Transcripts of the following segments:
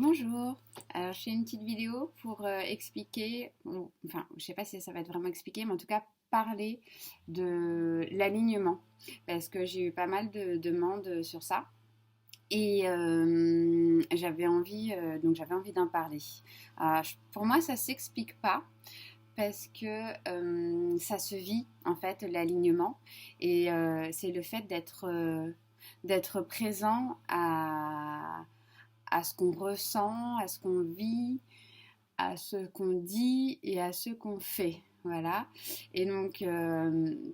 Bonjour, alors je fais une petite vidéo pour expliquer, enfin je sais pas si ça va être vraiment expliqué, mais en tout cas parler de l'alignement, parce que j'ai eu pas mal de demandes sur ça et j'avais envie d'en parler. Pour moi ça s'explique pas parce que ça se vit en fait l'alignement et c'est le fait d'être présent à ce qu'on ressent, à ce qu'on vit, à ce qu'on dit et à ce qu'on fait. Voilà. Et donc, il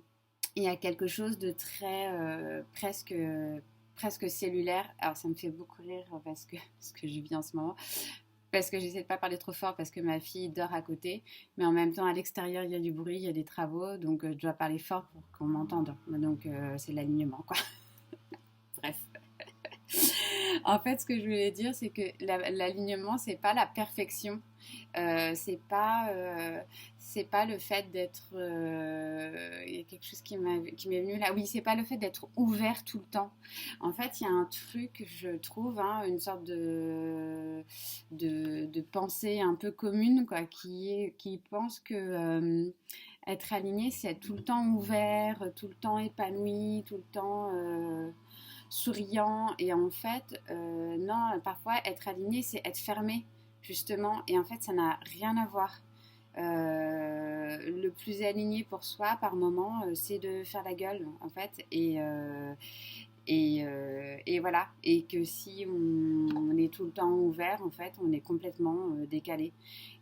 y a quelque chose de très presque cellulaire. Alors, ça me fait beaucoup rire parce que ce que je vis en ce moment. Parce que j'essaie de pas parler trop fort parce que ma fille dort à côté, mais en même temps à l'extérieur il y a du bruit, il y a des travaux, donc je dois parler fort pour qu'on m'entende. Donc c'est l'alignement quoi. Bref. En fait, ce que je voulais dire, c'est que l'alignement, c'est pas la perfection. C'est pas le fait d'être. Il y a quelque chose qui m'est venu là. Oui, c'est pas le fait d'être ouvert tout le temps. En fait, il y a un truc, je trouve, hein, une sorte de pensée un peu commune, quoi, qui pense que être aligné, c'est être tout le temps ouvert, tout le temps épanoui, tout le temps souriant. Et en fait, non, parfois être aligné, c'est être fermé, justement. Et en fait, ça n'a rien à voir. Le plus aligné pour soi par moment, c'est de faire la gueule, en fait. Et voilà. Et que si on est tout le temps ouvert, en fait, on est complètement décalé.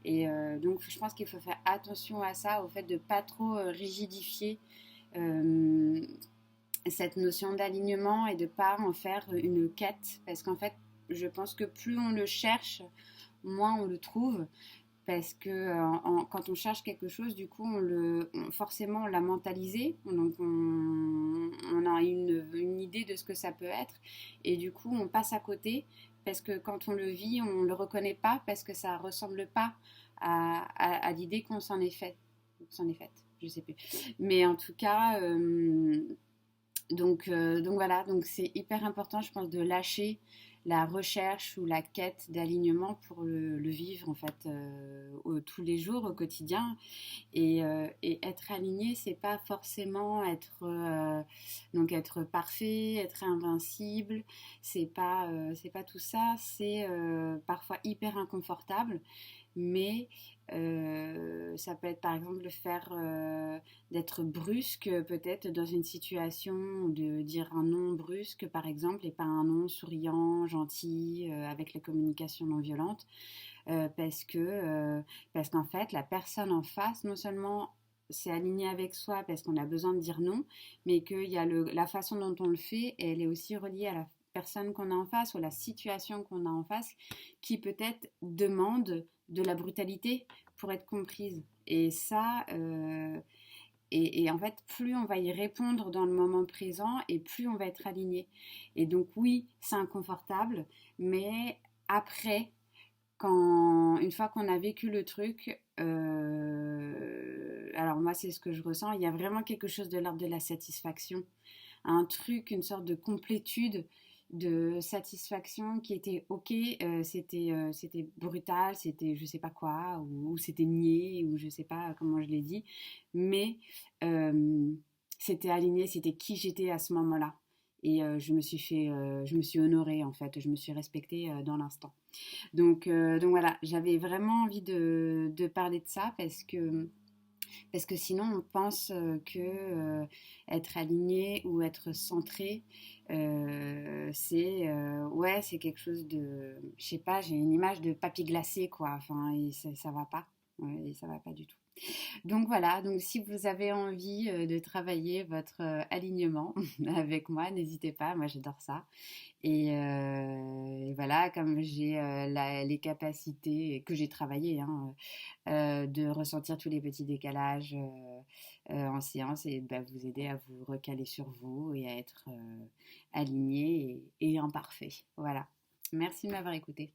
Et donc, je pense qu'il faut faire attention à ça, au fait de pas trop rigidifier euh, cette notion d'alignement et de pas en faire une quête parce qu'en fait je pense que plus on le cherche moins on le trouve parce que quand on cherche quelque chose du coup forcément on l'a mentalisé donc on a une idée de ce que ça peut être et du coup on passe à côté parce que quand on le vit on le reconnaît pas parce que ça ressemble pas à l'idée qu'on s'en est faite je sais plus mais en tout cas donc voilà, donc c'est hyper important, je pense, de lâcher la recherche ou la quête d'alignement pour le vivre en fait tous les jours, au quotidien. Et être aligné, c'est pas forcément être parfait, être invincible. C'est pas tout ça. C'est parfois hyper inconfortable, mais ça peut être par exemple le faire d'être brusque peut-être dans une situation ou de dire un non brusque par exemple et pas un non souriant, gentil avec les communications non violentes parce qu'en fait la personne en face non seulement c'est aligné avec soi parce qu'on a besoin de dire non, mais qu'il y a la façon dont on le fait, et elle est aussi reliée à la personne qu'on a en face ou la situation qu'on a en face qui peut-être demande de la brutalité pour être comprise. Et ça, et en fait, plus on va y répondre dans le moment présent et plus on va être aligné. Et donc oui, c'est inconfortable, mais après, une fois qu'on a vécu le truc, alors moi c'est ce que je ressens, il y a vraiment quelque chose de l'ordre de la satisfaction, un truc, une sorte de complétude, de satisfaction qui était ok, c'était brutal, c'était je sais pas quoi, ou c'était niais, ou je sais pas comment je l'ai dit, mais euh, c'était aligné, c'était qui j'étais à ce moment-là. Et je me suis honorée en fait, je me suis respectée dans l'instant. Donc voilà, j'avais vraiment envie de parler de ça parce que sinon on pense que être aligné ou être centré, ouais, c'est quelque chose de, je sais pas, j'ai une image de papy glacé quoi, enfin, et ça va pas, ouais, et ça va pas du tout. Donc voilà, donc si vous avez envie de travailler votre alignement avec moi, n'hésitez pas, moi j'adore ça. Et voilà, comme j'ai les capacités que j'ai travaillé hein, de ressentir tous les petits décalages en séance et bah, vous aider à vous recaler sur vous et à être aligné et imparfait. Voilà. Merci de m'avoir écouté.